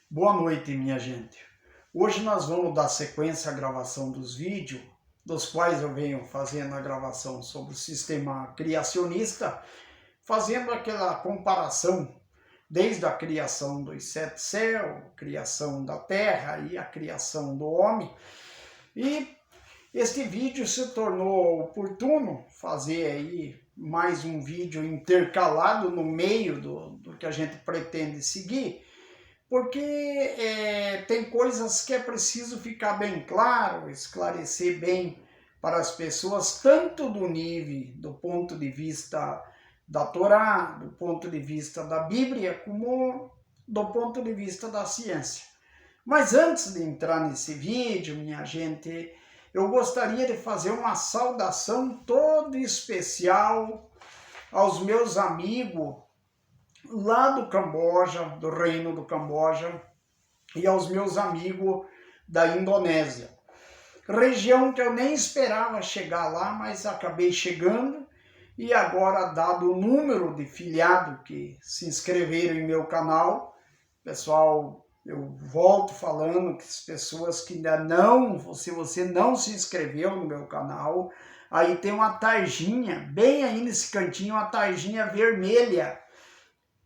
Boa noite, minha gente. Hoje nós vamos dar sequência à gravação dos vídeos, dos quais eu venho fazendo a gravação sobre o sistema criacionista, fazendo aquela comparação desde a criação dos sete céus, criação da terra e a criação do homem. E este vídeo se tornou oportuno fazer aí mais um vídeo intercalado no meio do que a gente pretende seguir, porque tem coisas que é preciso ficar bem claro, esclarecer bem para as pessoas, tanto do ponto de vista da Torá, do ponto de vista da Bíblia, como do ponto de vista da ciência. Mas antes de entrar nesse vídeo, minha gente, eu gostaria de fazer uma saudação toda especial aos meus amigos lá do Camboja, do Reino do Camboja, e aos meus amigos da Indonésia. Região que eu nem esperava chegar lá, mas acabei chegando, e agora, dado o número de filiados que se inscreveram em meu canal, pessoal, eu volto falando que as pessoas que ainda não, se você não se inscreveu no meu canal, aí tem uma tarjinha, bem aí nesse cantinho, uma tarjinha vermelha,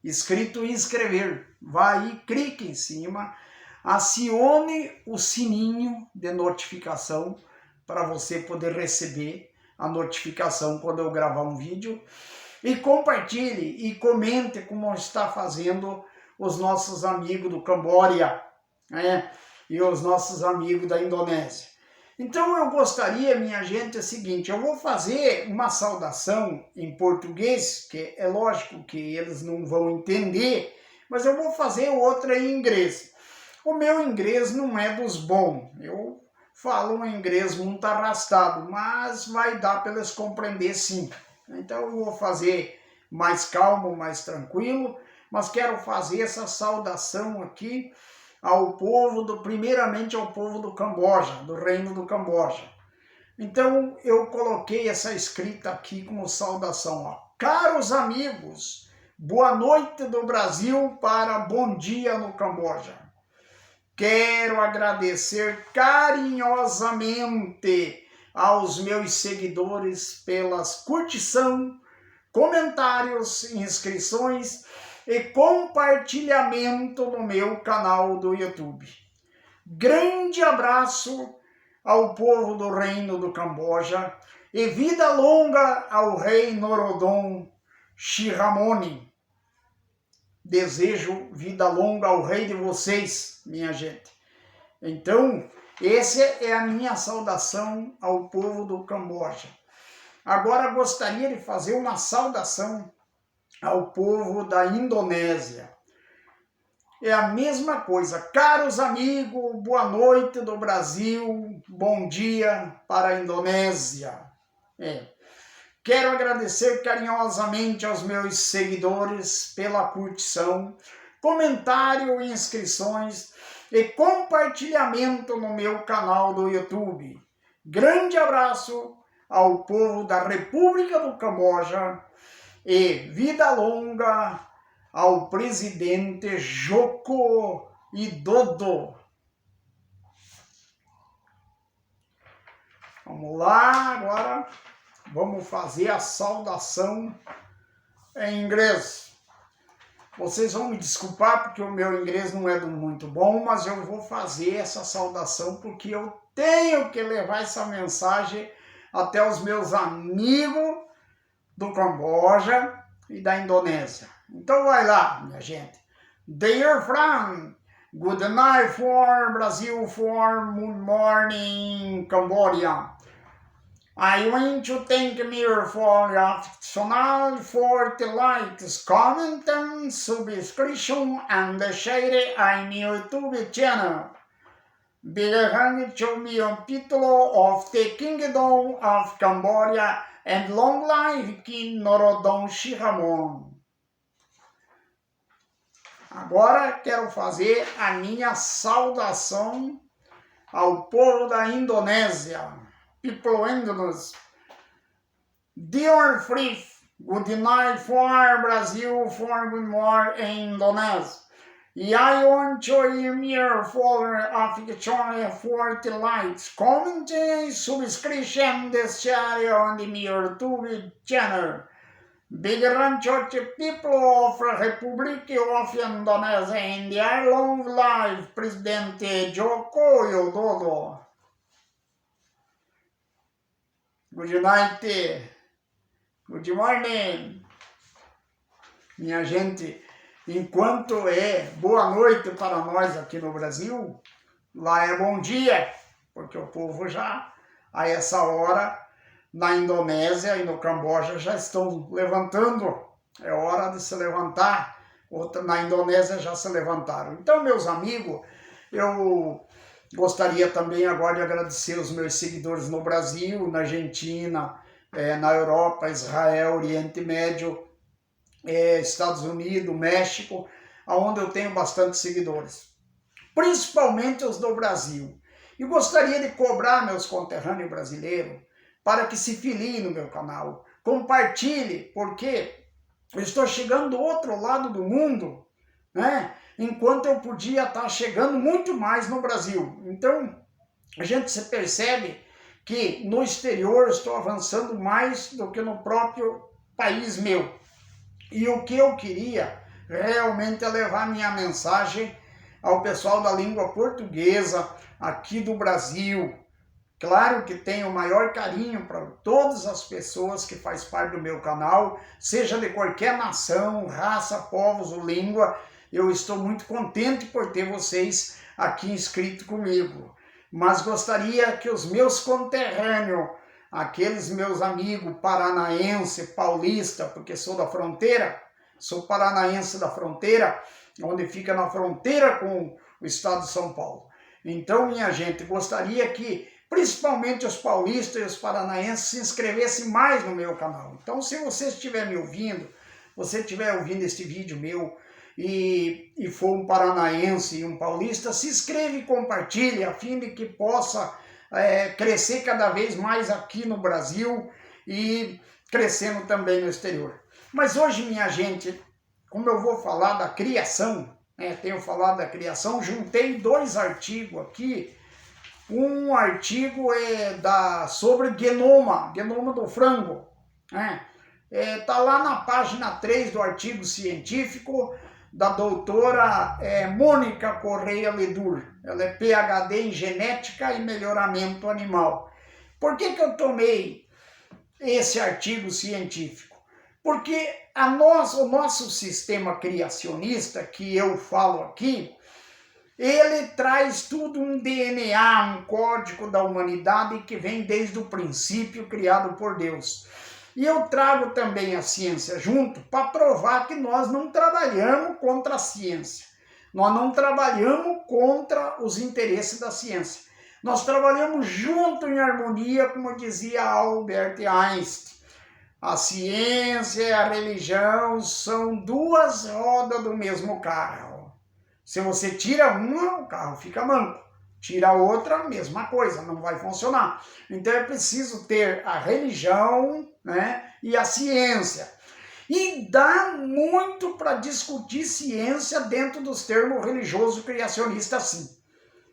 escrito inscrever. Vai aí, clique em cima, acione o sininho de notificação para você poder receber a notificação quando eu gravar um vídeo, e compartilhe e comente como está fazendo os nossos amigos do Camboja, né? E os nossos amigos da Indonésia. Então eu gostaria, minha gente, é o seguinte, eu vou fazer uma saudação em português, que é lógico que eles não vão entender, mas eu vou fazer outra em inglês. O meu inglês não é dos bons, eu falo um inglês muito arrastado, mas vai dar para eles compreender sim. Então eu vou fazer mais calmo, mais tranquilo, mas quero fazer essa saudação aqui ao povo, primeiramente ao povo do Camboja, do Reino do Camboja. Então eu coloquei essa escrita aqui como saudação, ó. Caros amigos, boa noite do Brasil para bom dia no Camboja. Quero agradecer carinhosamente aos meus seguidores pelas curtição, comentários, inscrições e compartilhamento no meu canal do YouTube. Grande abraço ao povo do Reino do Camboja e vida longa ao rei Norodom Sihamoni. Desejo vida longa ao rei de vocês, minha gente. Então, essa é a minha saudação ao povo do Camboja. Agora gostaria de fazer uma saudação ao povo da Indonésia. É a mesma coisa. Caros amigos, boa noite do Brasil, bom dia para a Indonésia. Quero agradecer carinhosamente aos meus seguidores pela curtição, comentário, inscrições e compartilhamento no meu canal do YouTube. Grande abraço ao povo da República do Camboja e vida longa ao presidente Joko Widodo. Vamos lá, agora vamos fazer a saudação em inglês. Vocês vão me desculpar porque o meu inglês não é muito bom, mas eu vou fazer essa saudação porque eu tenho que levar essa mensagem até os meus amigos do Camboja e da Indonésia. Então vai lá, minha gente. Dear friend, good night for Brazil, for good morning Cambodia. I want to thank you for your channel, for the likes, comment, and subscription, and share on YouTube channel. Belonging to me on título of the Kingdom of Cambodia and long life King Norodom Sihamoni. Agora quero fazer a minha saudação ao povo da Indonésia. People Indonesia. Dear free, good night for Brazil, for good morning Indonesia. I want to hear for affection forte likes, comment, subscription this channel on the YouTube channel. Big Rancho people of Republic of Indonesia and their long life Presidente Joko Widodo. Good night. Good morning. Minha gente, enquanto é boa noite para nós aqui no Brasil, lá é bom dia, porque o povo já, a essa hora, na Indonésia e no Camboja já estão levantando. É hora de se levantar. Na Indonésia já se levantaram. Então, meus amigos, eu gostaria também agora de agradecer os meus seguidores no Brasil, na Argentina, na Europa, Israel, Oriente Médio, Estados Unidos, México, onde eu tenho bastante seguidores, principalmente os do Brasil. E gostaria de cobrar meus conterrâneos brasileiros para que se filiem no meu canal, compartilhe, porque eu estou chegando do outro lado do mundo, né? Enquanto eu podia estar chegando muito mais no Brasil. Então, a gente se percebe que no exterior estou avançando mais do que no próprio país meu. E o que eu queria realmente é levar minha mensagem ao pessoal da língua portuguesa aqui do Brasil. Claro que tenho o maior carinho para todas as pessoas que fazem parte do meu canal, seja de qualquer nação, raça, povos ou língua. Eu estou muito contente por ter vocês aqui inscritos comigo. Mas gostaria que os meus conterrâneos, aqueles meus amigos paranaense, paulista, porque sou da fronteira, sou paranaense da fronteira, onde fica na fronteira com o estado de São Paulo. Então, minha gente, gostaria que principalmente os paulistas e os paranaenses se inscrevessem mais no meu canal. Então, se você estiver me ouvindo, você estiver ouvindo este vídeo meu e for um paranaense e um paulista, se inscreva e compartilhe, a fim de que possa crescer cada vez mais aqui no Brasil e crescendo também no exterior. Mas hoje, minha gente, como eu vou falar da criação, tenho falado da criação, juntei dois artigos aqui. Um artigo sobre genoma do frango. Tá lá na página 3 do artigo científico da doutora Mônica Correia Ledur. Ela é PhD em genética e melhoramento animal. Por que eu tomei esse artigo científico? Porque o nosso sistema criacionista, que eu falo aqui, ele traz tudo um DNA, um código da humanidade que vem desde o princípio criado por Deus. E eu trago também a ciência junto para provar que nós não trabalhamos contra a ciência. Nós não trabalhamos contra os interesses da ciência. Nós trabalhamos junto em harmonia, como dizia Albert Einstein. A ciência e a religião são duas rodas do mesmo carro. Se você tira uma, o carro fica manco. Tira a outra, mesma coisa, não vai funcionar. Então é preciso ter a religião, e a ciência. E dá muito para discutir ciência dentro dos termos religioso criacionista, sim.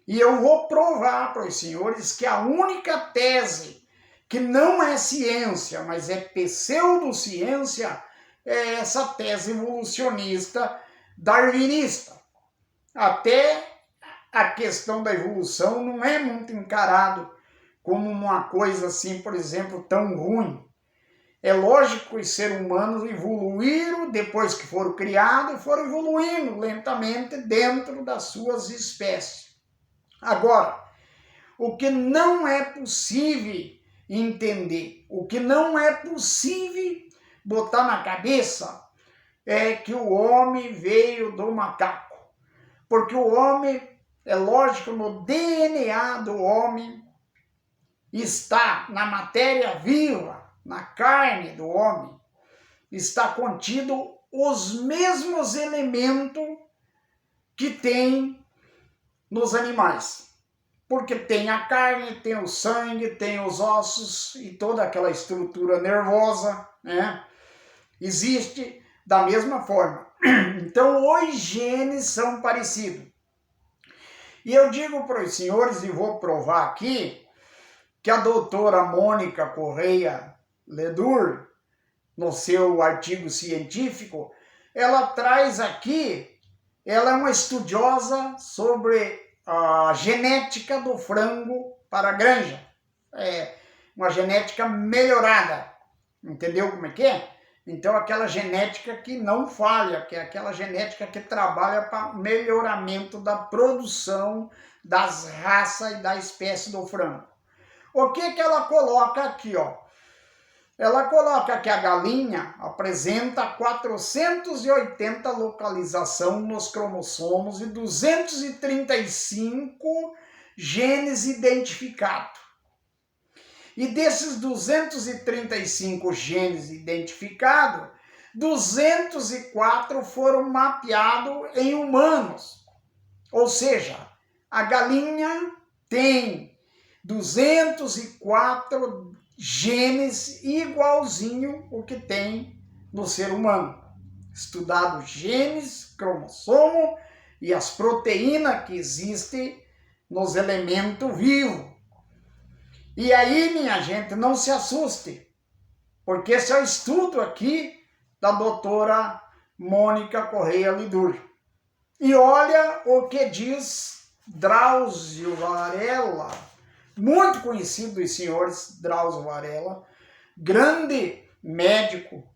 E eu vou provar para os senhores que a única tese que não é ciência, mas é pseudociência, é essa tese evolucionista darwinista. Até a questão da evolução não é muito encarado como uma coisa assim, por exemplo, tão ruim. É lógico que os seres humanos evoluíram, depois que foram criados, foram evoluindo lentamente dentro das suas espécies. Agora, o que não é possível entender, o que não é possível botar na cabeça é que o homem veio do macaco. Porque o homem, é lógico, no DNA do homem está, na matéria viva, na carne do homem, está contido os mesmos elementos que tem nos animais. Porque tem a carne, tem o sangue, tem os ossos e toda aquela estrutura nervosa, Existe da mesma forma. Então, os genes são parecidos. E eu digo para os senhores, e vou provar aqui, que a doutora Mônica Correia Ledur, no seu artigo científico, ela traz aqui, ela é uma estudiosa sobre a genética do frango para a granja. É uma genética melhorada. Entendeu como é que é? Então, aquela genética que não falha, que é aquela genética que trabalha para melhoramento da produção das raças e da espécie do frango. O que que ela coloca aqui, ó? Ela coloca que a galinha apresenta 480 localização nos cromossomos e 235 genes identificados. E desses 235 genes identificados, 204 foram mapeados em humanos. Ou seja, a galinha tem 204 genes igualzinho o que tem no ser humano. Estudado genes, cromossomo e as proteínas que existem nos elementos vivos. E aí, minha gente, não se assuste, porque esse é o estudo aqui da doutora Mônica Correia Ledur. E olha o que diz Drauzio Varela, muito conhecido dos senhores, Drauzio Varela, grande médico,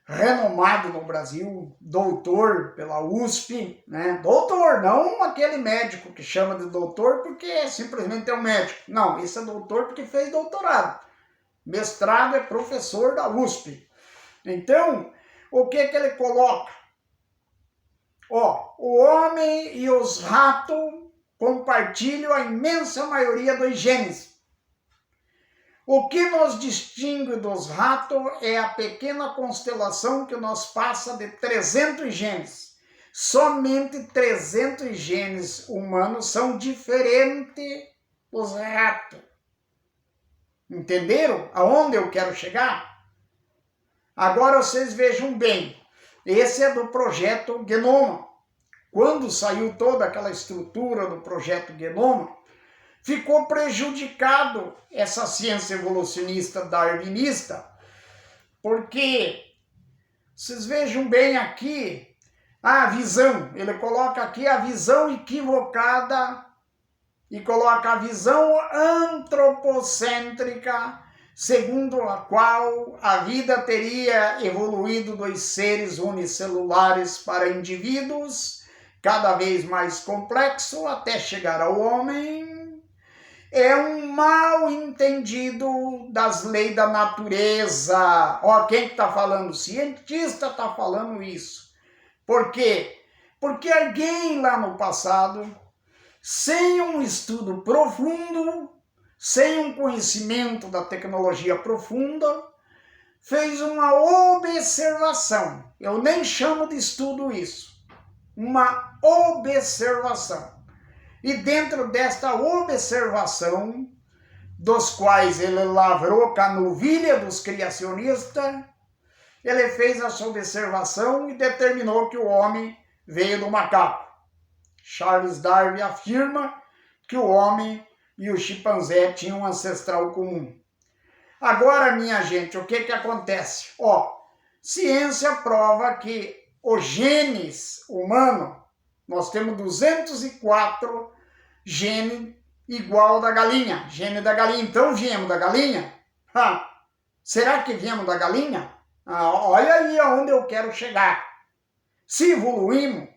renomado no Brasil, doutor pela USP, né? Doutor, não aquele médico que chama de doutor porque simplesmente é um médico. Não, esse é doutor porque fez doutorado. Mestrado é professor da USP. Então, o que que ele coloca? Ó, o homem e os ratos compartilham a imensa maioria dos genes. O que nos distingue dos ratos é a pequena constelação que nos passa de 300 genes. Somente 300 genes humanos são diferentes dos ratos. Entenderam aonde eu quero chegar? Agora vocês vejam bem. Esse é do projeto Genoma. Quando saiu toda aquela estrutura do projeto Genoma, ficou prejudicado essa ciência evolucionista darwinista, porque vocês vejam bem aqui a visão, ele coloca aqui a visão equivocada e coloca a visão antropocêntrica, segundo a qual a vida teria evoluído dos seres unicelulares para indivíduos cada vez mais complexo até chegar ao homem. É um mal entendido das leis da natureza. Ó, quem está falando? O cientista está falando isso. Por quê? Porque alguém lá no passado, sem um estudo profundo, sem um conhecimento da tecnologia profunda, fez uma observação. Eu nem chamo de estudo isso. Uma observação. E dentro desta observação, dos quais ele lavrou com a novilha dos criacionistas, ele fez essa observação e determinou que o homem veio do macaco. Charles Darwin afirma que o homem e o chimpanzé tinham um ancestral comum. Agora, minha gente, o que que acontece? Ó, ciência prova que os genes humanos, nós temos 204 genes igual da galinha. Gene da galinha. Então, viemos da galinha? Será que viemos da galinha? Olha aí aonde eu quero chegar. Se evoluímos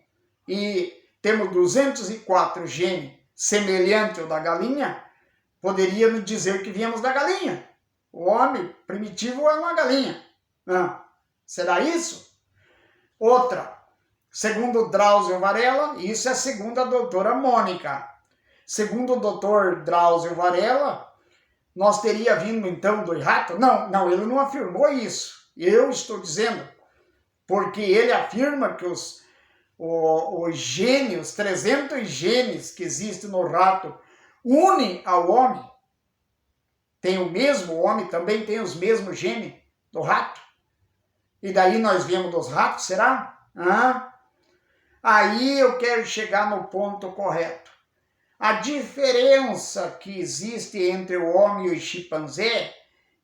e temos 204 genes semelhantes ao da galinha, poderíamos dizer que viemos da galinha. O homem primitivo é uma galinha. Será isso? Outra. Segundo Drauzio Varela, isso é segundo a doutora Mônica. Segundo o doutor Drauzio Varela, nós teria vindo então do rato? Não, ele não afirmou isso. Eu estou dizendo, porque ele afirma que os genes, os 300 genes que existem no rato, unem ao homem. Tem o mesmo, o homem também tem os mesmos genes do rato. E daí nós viemos dos ratos, será? Aí eu quero chegar no ponto correto. A diferença que existe entre o homem e o chimpanzé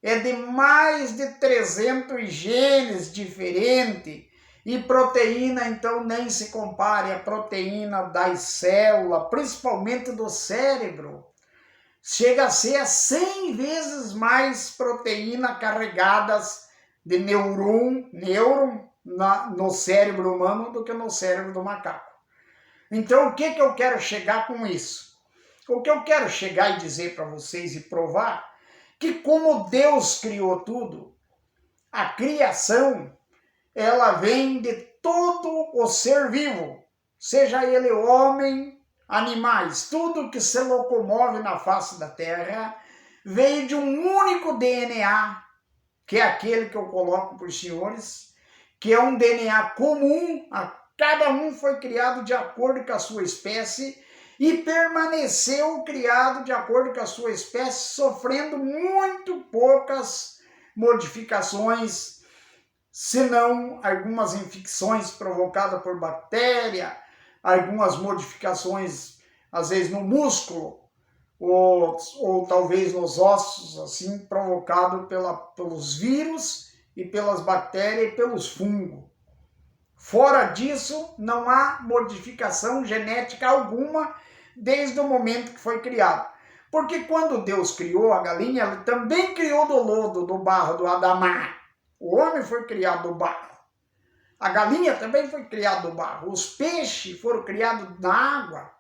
é de mais de 300 genes diferentes. E proteína, então, nem se compare à proteína das células, principalmente do cérebro. Chega a ser 100 vezes mais proteína carregadas de nêuron no cérebro humano do que no cérebro do macaco. Então, o que eu quero chegar com isso? O que eu quero chegar e dizer para vocês e provar que como Deus criou tudo, a criação, ela vem de todo o ser vivo, seja ele homem, animais, tudo que se locomove na face da Terra, veio de um único DNA, que é aquele que eu coloco para os senhores, que é um DNA comum, cada um foi criado de acordo com a sua espécie e permaneceu criado de acordo com a sua espécie, sofrendo muito poucas modificações, senão algumas infecções provocadas por bactéria, algumas modificações, às vezes, no músculo, ou talvez nos ossos, assim, provocado pelos vírus e pelas bactérias e pelos fungos. Fora disso, não há modificação genética alguma desde o momento que foi criado. Porque quando Deus criou a galinha, ele também criou do lodo, do barro, do Adamá. O homem foi criado do barro. A galinha também foi criada do barro. Os peixes foram criados na água.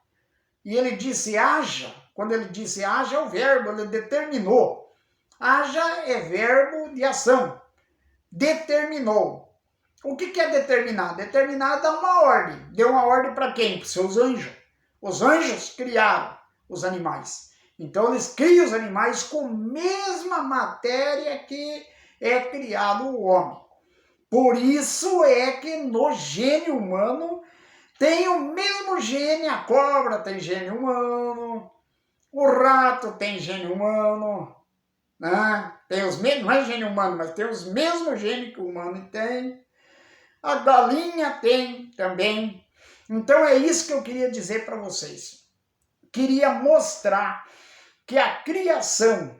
E ele disse haja. Quando ele disse haja é o verbo, ele determinou. Haja é verbo de ação. Determinou. O que é determinar? Determinar é dar uma ordem. Deu uma ordem para quem? Para os seus anjos. Os anjos criaram os animais. Então eles criam os animais com a mesma matéria que é criado o homem. Por isso é que no gene humano tem o mesmo gene, a cobra tem gene humano, o rato tem gene humano, né? Tem os mesmos, não é gene humano, mas tem os mesmos genes que o humano tem. A galinha tem também. Então é isso que eu queria dizer para vocês. Queria mostrar que a criação,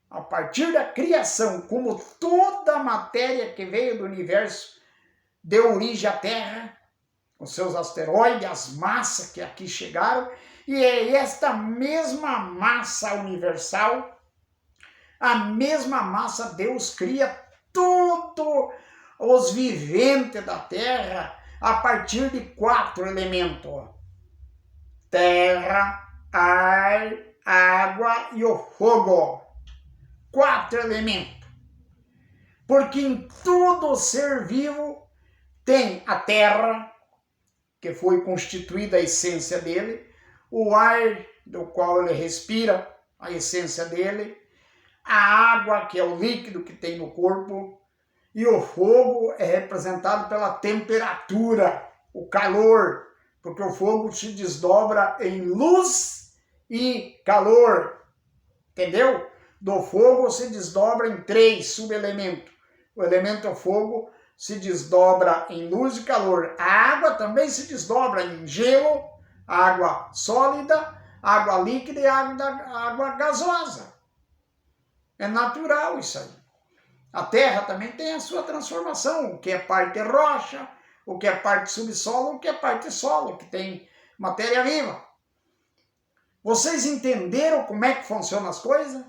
a partir da criação, como toda a matéria que veio do universo deu origem à Terra, com seus asteroides, as massas que aqui chegaram, e é esta mesma massa universal, a mesma massa Deus cria todos os viventes da Terra a partir de 4 elementos: terra, ar, água e o fogo. 4 elementos. Porque em todo ser vivo tem a terra, que foi constituída a essência dele, o ar do qual ele respira, a essência dele, a água, que é o líquido que tem no corpo, e o fogo é representado pela temperatura, o calor, porque o fogo se desdobra em luz e calor, entendeu? Do fogo se desdobra em 3 subelementos. O elemento fogo se desdobra em luz e calor. A água também se desdobra em gelo, água sólida, água líquida e água gasosa. É natural isso aí. A terra também tem a sua transformação, o que é parte rocha, o que é parte subsolo, o que é parte solo, que tem matéria viva. Vocês entenderam como é que funcionam as coisas?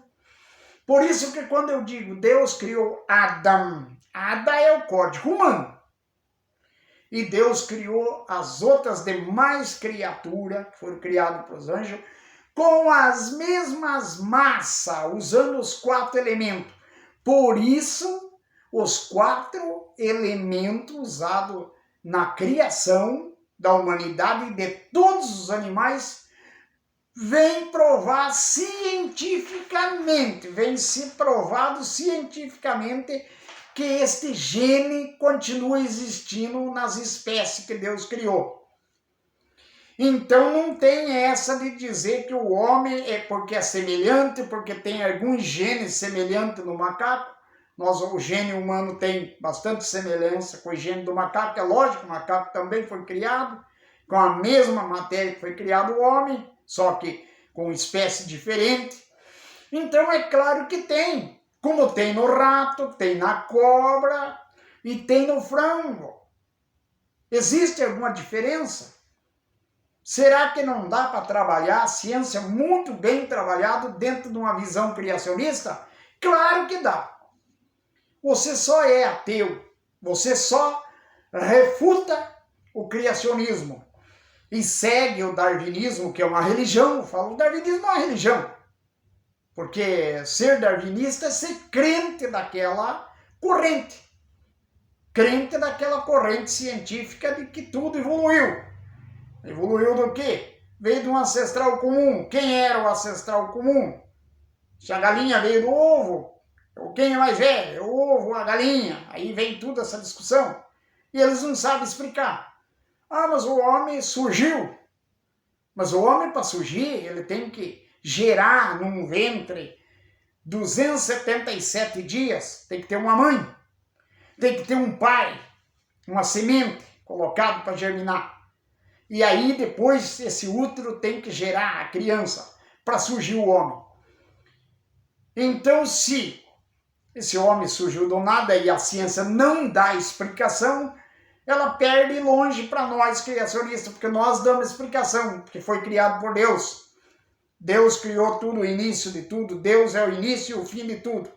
Por isso que quando eu digo Deus criou Adão, Adão é o código humano. E Deus criou as outras demais criaturas, que foram criadas pelos anjos, com as mesmas massas, usando os 4 elementos. Por isso, os 4 elementos usados na criação da humanidade e de todos os animais vem provar cientificamente, vem ser provado cientificamente que este gene continua existindo nas espécies que Deus criou. Então não tem essa de dizer que o homem é porque é semelhante, porque tem alguns genes semelhantes no macaco. O gênio humano tem bastante semelhança com o gênio do macaco. É lógico, o macaco também foi criado com a mesma matéria que foi criado o homem, só que com espécie diferente. Então é claro que tem, como tem no rato, tem na cobra e tem no frango. Existe alguma diferença? Será que não dá para trabalhar a ciência muito bem trabalhado dentro de uma visão criacionista? Claro que dá. Você só é ateu, você só refuta o criacionismo e segue o darwinismo, que é uma religião. Eu falo, o darwinismo é uma religião, porque ser darwinista é ser crente daquela corrente científica de que tudo evoluiu. Evoluiu do quê? Veio de um ancestral comum. Quem era o ancestral comum? Se a galinha veio do ovo, quem é mais velho? O ovo, a galinha. Aí vem toda essa discussão. E eles não sabem explicar. Ah, mas o homem surgiu. Mas o homem, para surgir, ele tem que gerar num ventre 277 dias. Tem que ter uma mãe. Tem que ter um pai. Uma semente colocado para germinar. E aí depois esse útero tem que gerar a criança para surgir o homem. Então, se esse homem surgiu do nada e a ciência não dá explicação, ela perde longe para nós criacionistas, porque nós damos explicação, porque foi criado por Deus. Deus criou tudo, o início de tudo. Deus é o início e o fim de tudo.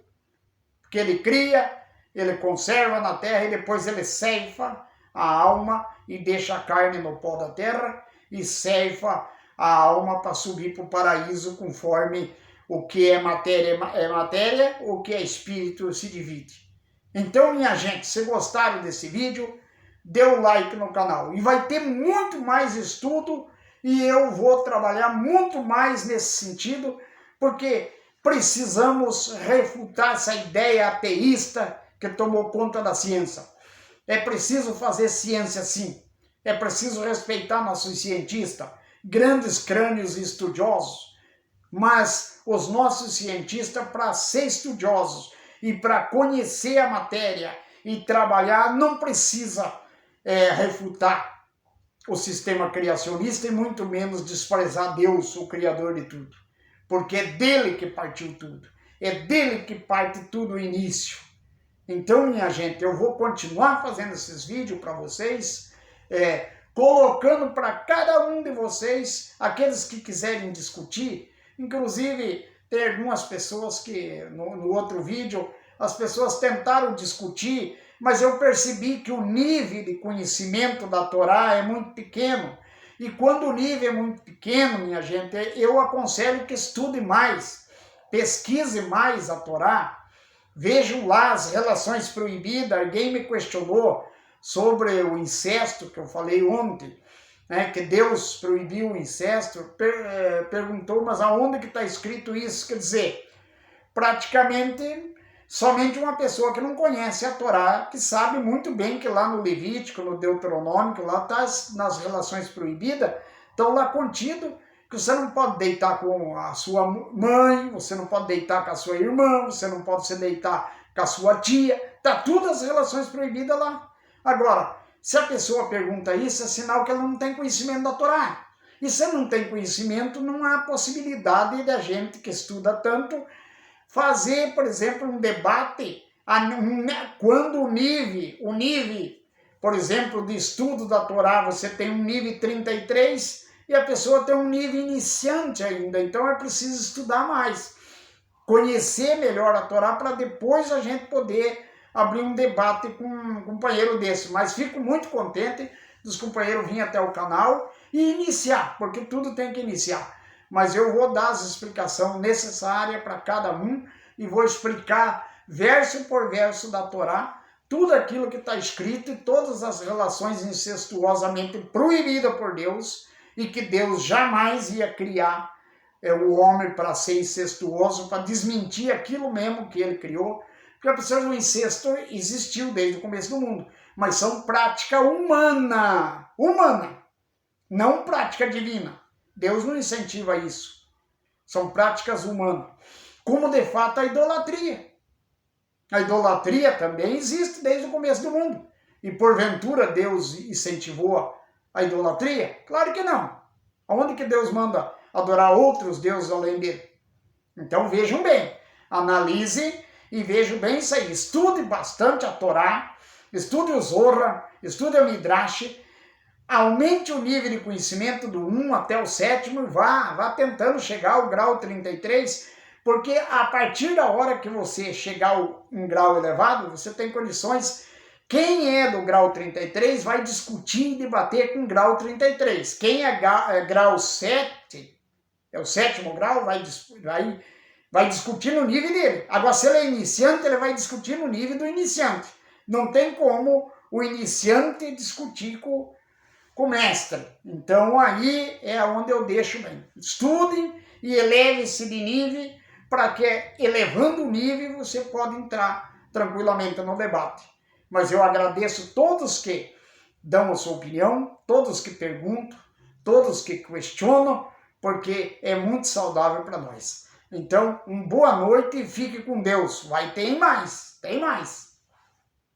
Porque ele cria, ele conserva na terra e depois ele ceifa a alma e deixa a carne no pó da terra e ceifa a alma para subir para o paraíso, conforme o que é matéria, o que é espírito se divide. Então, minha gente, se gostaram desse vídeo, dê o like no canal. E vai ter muito mais estudo e eu vou trabalhar muito mais nesse sentido, porque precisamos refutar essa ideia ateísta que tomou conta da ciência. É preciso fazer ciência sim. É preciso respeitar nossos cientistas, grandes crânios e estudiosos. Mas os nossos cientistas, para ser estudiosos e para conhecer a matéria e trabalhar, não precisa refutar o sistema criacionista e muito menos desprezar Deus, o Criador de tudo. Porque é dele que partiu tudo. É dele que parte tudo o início. Então, minha gente, eu vou continuar fazendo esses vídeos para vocês, colocando para cada um de vocês, aqueles que quiserem discutir. Inclusive, tem algumas pessoas que, no outro vídeo, as pessoas tentaram discutir, mas eu percebi que o nível de conhecimento da Torá é muito pequeno. E quando o nível é muito pequeno, minha gente, eu aconselho que estude mais, pesquise mais a Torá. Vejam lá as relações proibidas. Alguém me questionou sobre o incesto, que eu falei ontem, né, que Deus proibiu o incesto. Perguntou, mas aonde que está escrito isso? Quer dizer, praticamente somente uma pessoa que não conhece a Torá, que sabe muito bem que lá no Levítico, no Deuteronômico, lá está nas relações proibidas, estão lá contido que você não pode deitar com a sua mãe, você não pode deitar com a sua irmã, você não pode se deitar com a sua tia, tá tudo as relações proibidas lá. Agora, se a pessoa pergunta isso, é sinal que ela não tem conhecimento da Torá. E se não tem conhecimento, não há possibilidade da gente que estuda tanto fazer, por exemplo, um debate quando o nível, por exemplo, de estudo da Torá, você tem um nível 33 e a pessoa tem um nível iniciante ainda, então é preciso estudar mais, conhecer melhor a Torá para depois a gente poder abrir um debate com um companheiro desse. Mas fico muito contente dos companheiros virem até o canal e iniciar, porque tudo tem que iniciar. Mas eu vou dar as explicações necessárias para cada um e vou explicar verso por verso da Torá, tudo aquilo que está escrito e todas as relações incestuosamente proibidas por Deus, e que Deus jamais ia criar o homem para ser incestuoso, para desmentir aquilo mesmo que ele criou. Porque a pessoa do incesto existiu desde o começo do mundo, mas são prática humana, não prática divina. Deus não incentiva isso. São práticas humanas. Como de fato a idolatria. A idolatria também existe desde o começo do mundo. E porventura Deus incentivou a idolatria? Claro que não. Aonde que Deus manda adorar outros deuses além dele? Então vejam bem, analise e vejam bem isso aí. Estude bastante a Torá, estude o Zorra, estude o Midrash, aumente o nível de conhecimento do 1 até o 7º e vá tentando chegar ao grau 33, porque a partir da hora que você chegar em grau elevado, você tem condições. Quem é do grau 33 vai discutir e debater com o grau 33. Quem é grau 7, é o 7º grau, vai discutir no nível dele. Agora, se ele é iniciante, ele vai discutir no nível do iniciante. Não tem como o iniciante discutir com o mestre. Então, aí é onde eu deixo bem. Estudem e eleve-se de nível, para que, elevando o nível, você pode entrar tranquilamente no debate. Mas eu agradeço todos que dão a sua opinião, todos que perguntam, todos que questionam, porque é muito saudável para nós. Então, uma boa noite e fique com Deus. Tem mais.